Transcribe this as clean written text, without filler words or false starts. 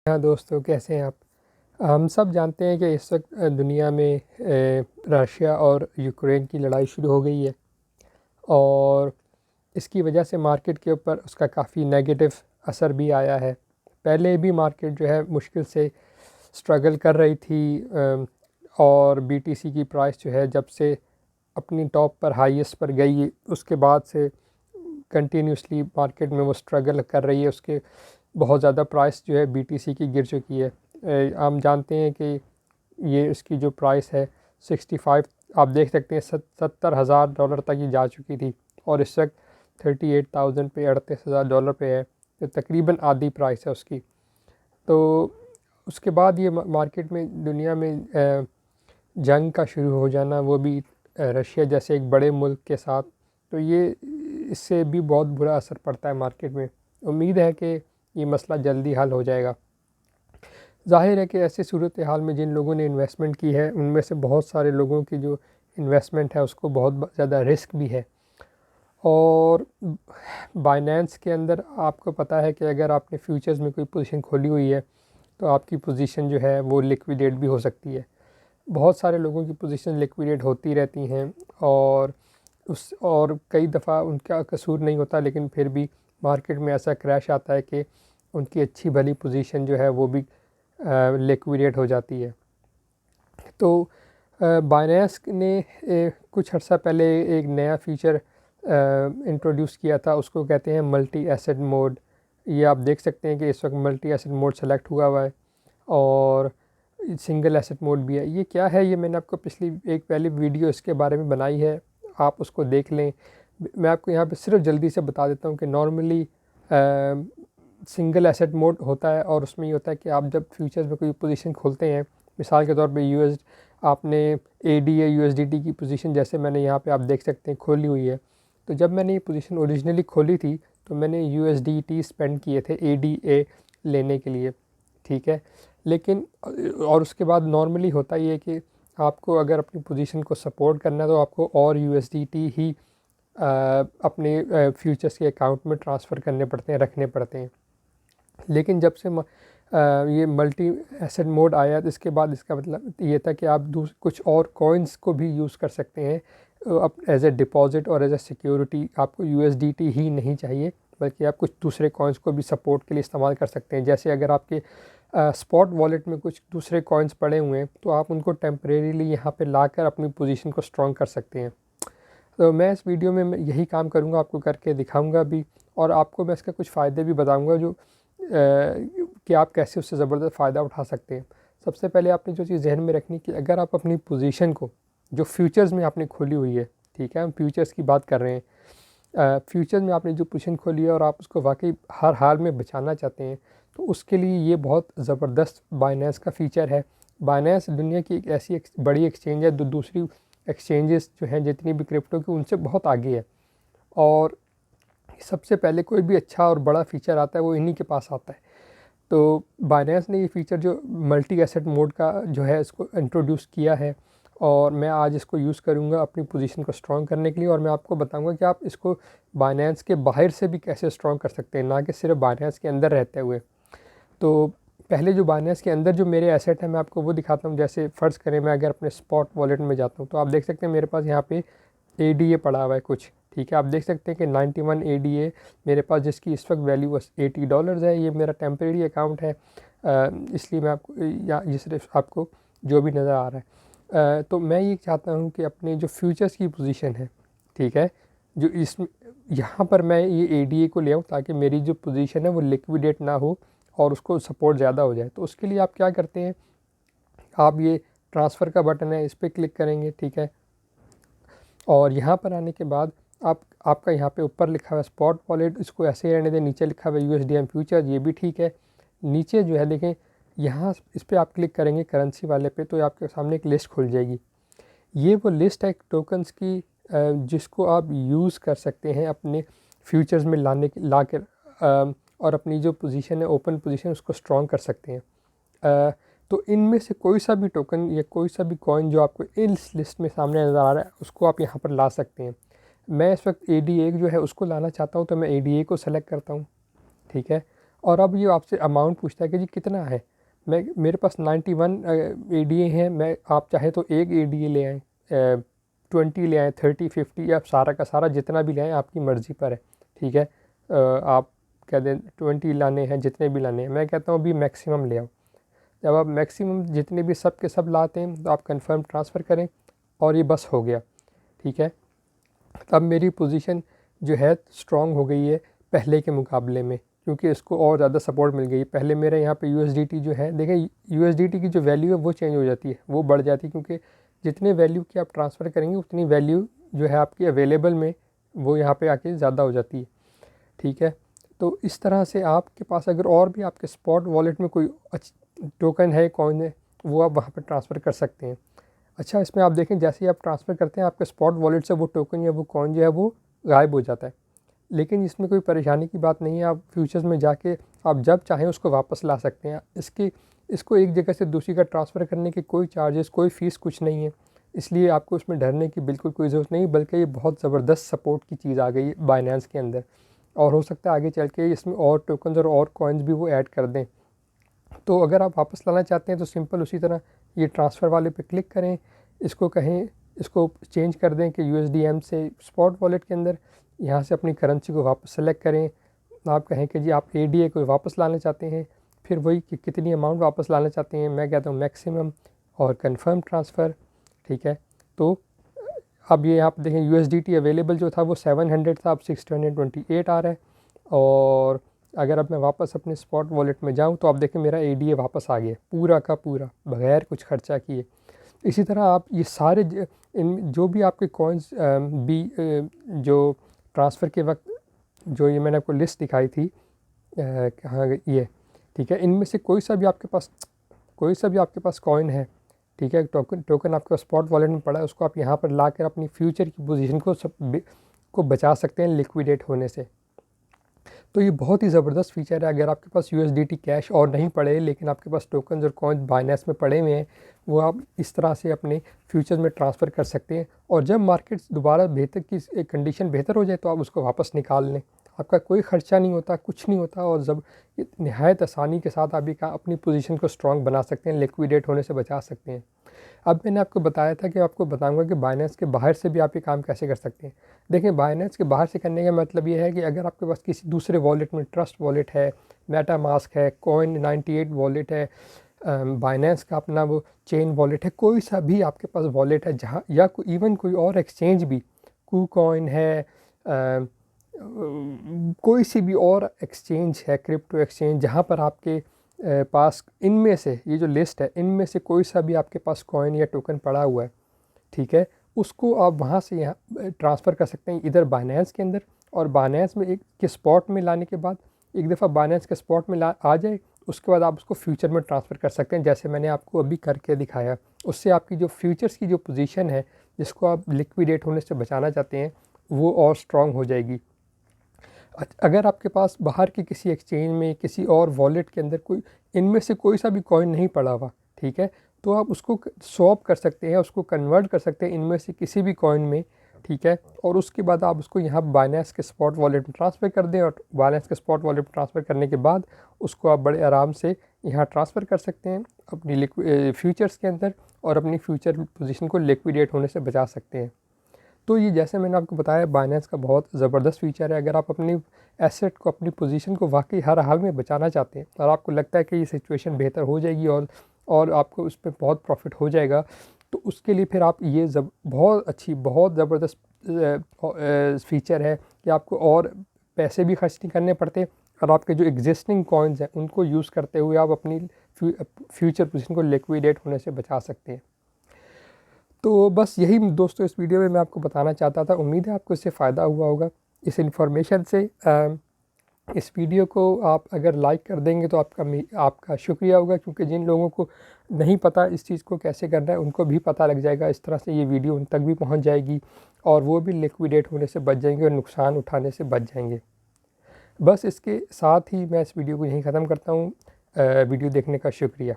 हाँ दोस्तों, कैसे हैं आप। हम सब जानते हैं कि इस वक्त दुनिया में रशिया और यूक्रेन की लड़ाई शुरू हो गई है और इसकी वजह से मार्केट के ऊपर उसका काफ़ी नेगेटिव असर भी आया है। पहले भी मार्केट जो है मुश्किल से स्ट्रगल कर रही थी और बीटीसी की प्राइस जो है जब से अपनी टॉप पर हाईएस्ट पर गई उसके बाद से कंटिन्यूसली मार्केट में वो स्ट्रगल कर रही है। उसके बहुत ज़्यादा प्राइस जो है बीटीसी की गिर चुकी है। हम जानते हैं कि ये इसकी जो प्राइस है 65, आप देख सकते हैं 70,000 डॉलर तक ही जा चुकी थी और इस वक्त 38,000 पे, 38,000 डॉलर पे है। तो तकरीबन आधी प्राइस है उसकी। तो उसके बाद ये मार्केट में दुनिया में जंग का शुरू हो जाना, वो भी रशिया जैसे एक बड़े मुल्क के साथ, तो ये इससे भी बहुत बुरा असर पड़ता है मार्केट में। उम्मीद है कि ये मसला जल्दी हल हो जाएगा। ज़ाहिर है कि ऐसी सूरत हाल में जिन लोगों ने इन्वेस्टमेंट की है उनमें से बहुत सारे लोगों की जो इन्वेस्टमेंट है उसको बहुत ज़्यादा रिस्क भी है। और बाइनेंस के अंदर आपको पता है कि अगर आपने फ्यूचर्स में कोई पोजीशन खोली हुई है तो आपकी पोजीशन जो है वो लिक्विडेट भी हो सकती है। बहुत सारे लोगों की पोजीशन लिक्विडेट होती रहती हैं और कई दफ़ा उनका कसूर नहीं होता, लेकिन फिर भी मार्केट में ऐसा क्रैश आता है कि उनकी अच्छी भली पोजीशन जो है वो भी लिक्विडेट हो जाती है। तो बाइनेंस ने कुछ अर्सा पहले एक नया फीचर इंट्रोड्यूस किया था, उसको कहते हैं मल्टी एसेट मोड। ये आप देख सकते हैं कि इस वक्त मल्टी एसेट मोड सेलेक्ट हुआ है और सिंगल एसेट मोड भी है। ये क्या है, ये मैंने आपको पहली वीडियो इसके बारे में बनाई है, आप उसको देख लें। मैं आपको यहाँ पे सिर्फ जल्दी से बता देता हूँ कि नॉर्मली सिंगल एसेट मोड होता है और उसमें ये होता है कि आप जब फ्यूचर्स में कोई पोजीशन खोलते हैं, मिसाल के तौर पे आपने ADA USDT की पोजीशन, जैसे मैंने यहाँ पे आप देख सकते हैं खोली हुई है। तो जब मैंने ये पोजीशन ओरिजिनली खोली थी तो मैंने USDT स्पेंड किए थे ADA लेने के लिए, ठीक है। लेकिन और उसके बाद नॉर्मली होता ही है कि आपको अगर अपनी पोजीशन को सपोर्ट करना है तो आपको और USDT ही अपने फ्यूचर्स के अकाउंट में ट्रांसफ़र करने पड़ते हैं, रखने पड़ते हैं। लेकिन जब से ये मल्टी एसेट मोड आया तो इसके बाद इसका मतलब ये था कि आप कुछ और कॉइन्स को भी यूज़ कर सकते हैं अब एज ए डिपॉजिट और एज ए सिक्योरिटी। आपको USDT ही नहीं चाहिए बल्कि आप कुछ दूसरे कॉइन्स को भी सपोर्ट के लिए इस्तेमाल कर सकते हैं। जैसे अगर आपके स्पॉट वॉलेट में कुछ दूसरे कॉइन्स पड़े हुए हैं तो आप उनको टेम्परेरीली यहाँ पे लाकर अपनी पोजीशन को स्ट्रॉन्ग कर सकते हैं। तो मैं इस वीडियो में मैं यही काम करूँगा, आपको करके दिखाऊँगा भी और आपको मैं इसके कुछ फ़ायदे भी बताऊँगा जो कि आप कैसे उससे ज़बरदस्त फ़ायदा उठा सकते हैं। सबसे पहले आपने जो चीज़ ज़हन में रखनी कि अगर आप अपनी पोजीशन को जो फ्यूचर्स में आपने खोली हुई है, ठीक है, हम फ्यूचर्स की बात कर रहे हैं, फ्यूचर्स में आपने जो पोजीशन खोली है और आप उसको वाकई हर हाल में बचाना चाहते हैं तो उसके लिए ये बहुत ज़बरदस्त बाइनेंस का फ़ीचर है। बाइनेंस दुनिया की एक ऐसी बड़ी एक्सचेंज है जो दूसरी एक्सचेंजेस जो हैं जितनी भी क्रिप्टो की उनसे बहुत आगे है और सबसे पहले कोई भी अच्छा और बड़ा फ़ीचर आता है वो इन्हीं के पास आता है। तो बाइनेंस ने ये फ़ीचर जो मल्टी एसेट मोड का जो है इसको इंट्रोड्यूस किया है और मैं आज इसको यूज़ करूँगा अपनी पोजीशन को स्ट्रॉन्ग करने के लिए और मैं आपको बताऊँगा कि आप इसको बाइनेंस के बाहर से भी कैसे स्ट्रॉन्ग कर सकते हैं, ना कि सिर्फ बाइनेंस के अंदर रहते हुए। तो पहले जो बाइनेंस के अंदर जो मेरे एसेट हैं मैं आपको वो दिखाता हूँ। जैसे फ़र्ज़ करें मैं अगर अपने स्पॉट वॉलेट में जाता हूँ तो आप देख सकते हैं मेरे पास यहाँ पे ADA पड़ा हुआ है कुछ, ठीक है। आप देख सकते हैं कि 91 ADA मेरे पास, जिसकी इस वक्त वैल्यू बस $80 है। ये मेरा टेम्परेरी अकाउंट है, इसलिए मैं आपको या ये सिर्फ आपको जो भी नज़र आ रहा है। तो मैं ये चाहता हूँ कि अपने जो फ्यूचर्स की पोजीशन है, ठीक है, जो इस यहाँ पर मैं ये ADA को ले आऊँ ताकि मेरी जो पोजीशन है वो लिक्विडेट ना हो और उसको सपोर्ट ज़्यादा हो जाए। तो उसके लिए आप क्या करते हैं, आप ये ट्रांसफ़र का बटन है इस पर क्लिक करेंगे, ठीक है। और यहाँ पर आने के बाद आपका यहाँ पे ऊपर लिखा हुआ है स्पॉट वॉलेट, इसको ऐसे ही रहने दें। नीचे लिखा हुआ है USDM फ्यूचर, ये भी ठीक है। नीचे जो है देखें, यहाँ इस पर आप क्लिक करेंगे करेंसी वाले पे तो आपके सामने एक लिस्ट खुल जाएगी। ये वो लिस्ट है टोकन्स की जिसको आप यूज़ कर सकते हैं अपने फ्यूचर्स में ला कर और अपनी जो पोजीशन है ओपन पोजीशन उसको स्ट्रॉन्ग कर सकते हैं। तो इनमें से कोई सा भी टोकन या कोई सा भी कॉइन जो आपको इस लिस्ट में सामने नज़र आ रहा है उसको आप यहाँ पर ला सकते हैं। मैं इस वक्त ADA जो है उसको लाना चाहता हूँ तो मैं ADA को सेलेक्ट करता हूँ, ठीक है। और अब ये आपसे अमाउंट पूछता है कि जी कितना है। मेरे पास 91 ADA हैं, मैं आप चाहे तो एक ADA ले आएँ, 20 ले आएँ, 30, 50 या सारा का सारा जितना भी ले आएँ, आपकी मर्ज़ी पर है, ठीक है। आप कह दें 20 लाने हैं, जितने भी लाने हैं। मैं कहता हूँ अभी मैक्सिमम ले आओ। जब आप मैक्सिमम जितने भी सब के सब लाते हैं तो आप कंफर्म ट्रांसफ़र करें और ये बस हो गया, ठीक है। तब मेरी पोजीशन जो है स्ट्रॉन्ग हो गई है पहले के मुकाबले में, क्योंकि इसको और ज़्यादा सपोर्ट मिल गई। पहले मेरे यहाँ पे USDT जो है, देखें USDT की जो वैल्यू है वो चेंज हो जाती है, वो बढ़ जाती है, क्योंकि जितने वैल्यू की आप ट्रांसफ़र करेंगे उतनी वैल्यू जो है आपकी अवेलेबल में वो यहाँ पे आके ज़्यादा हो जाती है, ठीक है। तो इस तरह से आपके पास अगर और भी आपके स्पॉट वॉलेट में कोई टोकन है, कॉइन है, वो आप वहाँ पर ट्रांसफ़र कर सकते हैं। अच्छा, इसमें आप देखें जैसे ही आप ट्रांसफ़र करते हैं आपके स्पॉट वॉलेट से वो टोकन या वो कॉइन जो है वो गायब हो जाता है। लेकिन इसमें कोई परेशानी की बात नहीं है, आप फ्यूचर्स में जाके आप जब चाहें उसको वापस ला सकते हैं। इसको एक जगह से दूसरी का ट्रांसफ़र करने के कोई चार्जेस, कोई फ़ीस कुछ नहीं है, इसलिए आपको इसमें डरने की बिल्कुल कोई ज़रूरत नहीं, बल्कि ये बहुत ज़बरदस्त सपोर्ट की चीज़ आ गई है बाइनेंस के अंदर। और हो सकता है आगे चल के इसमें और टोकन्स और कॉइन्स भी वो ऐड कर दें। तो अगर आप वापस लाना चाहते हैं तो सिंपल उसी तरह ये ट्रांसफ़र वाले पे क्लिक करें, इसको कहें, इसको चेंज कर दें कि USDM से स्पॉट वॉलेट के अंदर, यहाँ से अपनी करेंसी को वापस सेलेक्ट करें। आप कहें कि जी आप ADA को वापस लाना चाहते हैं, फिर वही कि कितनी अमाउंट वापस लाना चाहते हैं, मैं कहता हूँ मैक्सिमम, और कंफर्म ट्रांसफ़र, ठीक है। तो अब ये आप देखें USDT अवेलेबल जो था वो 700 था, अब 628 आ रहा है। और अगर अब मैं वापस अपने स्पॉट वॉलेट में जाऊं तो आप देखें मेरा ADA वापस आ गया पूरा का पूरा, बग़ैर कुछ खर्चा किए। इसी तरह आप ये सारे इन जो भी आपके कॉइन्स भी जो ट्रांसफ़र के वक्त जो ये मैंने आपको लिस्ट दिखाई थी, कहाँ गई ये, ठीक है, इनमें से कोई सा भी आपके पास कॉइन है, ठीक है, टोकन आपके स्पॉट वॉलेट में पड़ा है, उसको आप यहाँ पर ला कर अपनी फ्यूचर की पोजीशन को बचा सकते हैं लिक्विडेट होने से। तो ये बहुत ही ज़बरदस्त फीचर है। अगर आपके पास USDT कैश और नहीं पड़े, लेकिन आपके पास टोकन्स और कॉइन्स बाइनेंस में पड़े हुए हैं, वो आप इस तरह से अपने फ्यूचर में ट्रांसफ़र कर सकते हैं। और जब मार्केट दोबारा कंडीशन बेहतर हो जाए तो आप उसको वापस निकाल लें, आपका कोई ख़र्चा नहीं होता, कुछ नहीं होता, और जब नहायत आसानी के साथ आप अपनी पोजीशन को स्ट्रॉन्ग बना सकते हैं, लिक्विडेट होने से बचा सकते हैं। अब मैंने आपको बताया था कि आपको बताऊंगा कि बाइनेंस के बाहर से भी आप ये काम कैसे कर सकते हैं। देखें, बाइनेंस के बाहर से करने का मतलब ये है कि अगर आपके पास किसी दूसरे वॉलेट में ट्रस्ट वॉलेट है, मेटामास्क है, Coin98 वॉलेट है, बाइनेंस का अपना वो चेन वॉलेट है, कोई सा भी आपके पास वॉलेट है जहाँ, या इवन कोई और एक्सचेंज भी, KuCoin है, कोई सी भी और एक्सचेंज है, क्रिप्टो एक्सचेंज, जहाँ पर आपके पास इनमें से, ये जो लिस्ट है, इनमें से कोई सा भी आपके पास कॉइन या टोकन पड़ा हुआ है, ठीक है, उसको आप वहाँ से यहाँ ट्रांसफ़र कर सकते हैं इधर बाइनेंस के अंदर। और बाइनेंस में एक के स्पॉट में लाने के बाद, एक दफ़ा बाइनेंस के स्पॉट में आ जाए, उसके बाद आप उसको फ्यूचर में ट्रांसफ़र कर सकते हैं, जैसे मैंने आपको अभी करके दिखाया। उससे आपकी जो फ्यूचर्स की जो पोजीशन है, जिसको आप लिक्विडेट होने से बचाना चाहते हैं, वो और स्ट्रॉन्ग हो जाएगी। अगर आपके पास बाहर के किसी एक्सचेंज में, किसी और वॉलेट के अंदर इनमें से कोई सा भी कॉइन नहीं पड़ा हुआ, ठीक है, तो आप उसको स्वैप कर सकते हैं, उसको कन्वर्ट कर सकते हैं इनमें से किसी भी कॉइन में, ठीक है। और उसके बाद आप उसको यहाँ बाइनेंस के स्पॉट वॉलेट में ट्रांसफ़र कर दें, और बाइनेंस के स्पॉट वॉलेट में ट्रांसफ़र करने के बाद उसको आप बड़े आराम से यहाँ ट्रांसफ़र कर सकते हैं अपनी फ्यूचर्स के अंदर, और अपनी फ्यूचर पोजीशन को लिक्विडेट होने से बचा सकते हैं। तो ये जैसे मैंने आपको बताया, बाइनेंस का बहुत ज़बरदस्त फीचर है। अगर आप अपनी एसेट को, अपनी पोजीशन को वाकई हर हाल में बचाना चाहते हैं, और आपको लगता है कि ये सिचुएशन बेहतर हो जाएगी और आपको उस पर बहुत प्रॉफिट हो जाएगा, तो उसके लिए फिर आप ये बहुत अच्छी, बहुत ज़बरदस्त फ़ीचर है कि आपको और पैसे भी खर्च नहीं करने पड़ते, और आपके जो एग्जिस्टिंग कॉइन्स हैं उनको यूज़ करते हुए आप अपनी फ्यूचर पोजीशन को लिक्विडेट होने से बचा सकते हैं। तो बस यही दोस्तों इस वीडियो में मैं आपको बताना चाहता था। उम्मीद है आपको इससे फ़ायदा हुआ होगा इस इन्फॉर्मेशन से। इस वीडियो को आप अगर लाइक कर देंगे तो आपका शुक्रिया होगा, क्योंकि जिन लोगों को नहीं पता इस चीज़ को कैसे करना है, उनको भी पता लग जाएगा। इस तरह से ये वीडियो उन तक भी पहुंच जाएगी, और वो भी लिक्विडेट होने से बच जाएंगे और नुकसान उठाने से बच जाएंगे। बस इसके साथ ही मैं इस वीडियो को यहीं ख़त्म करता हूँ। वीडियो देखने का शुक्रिया।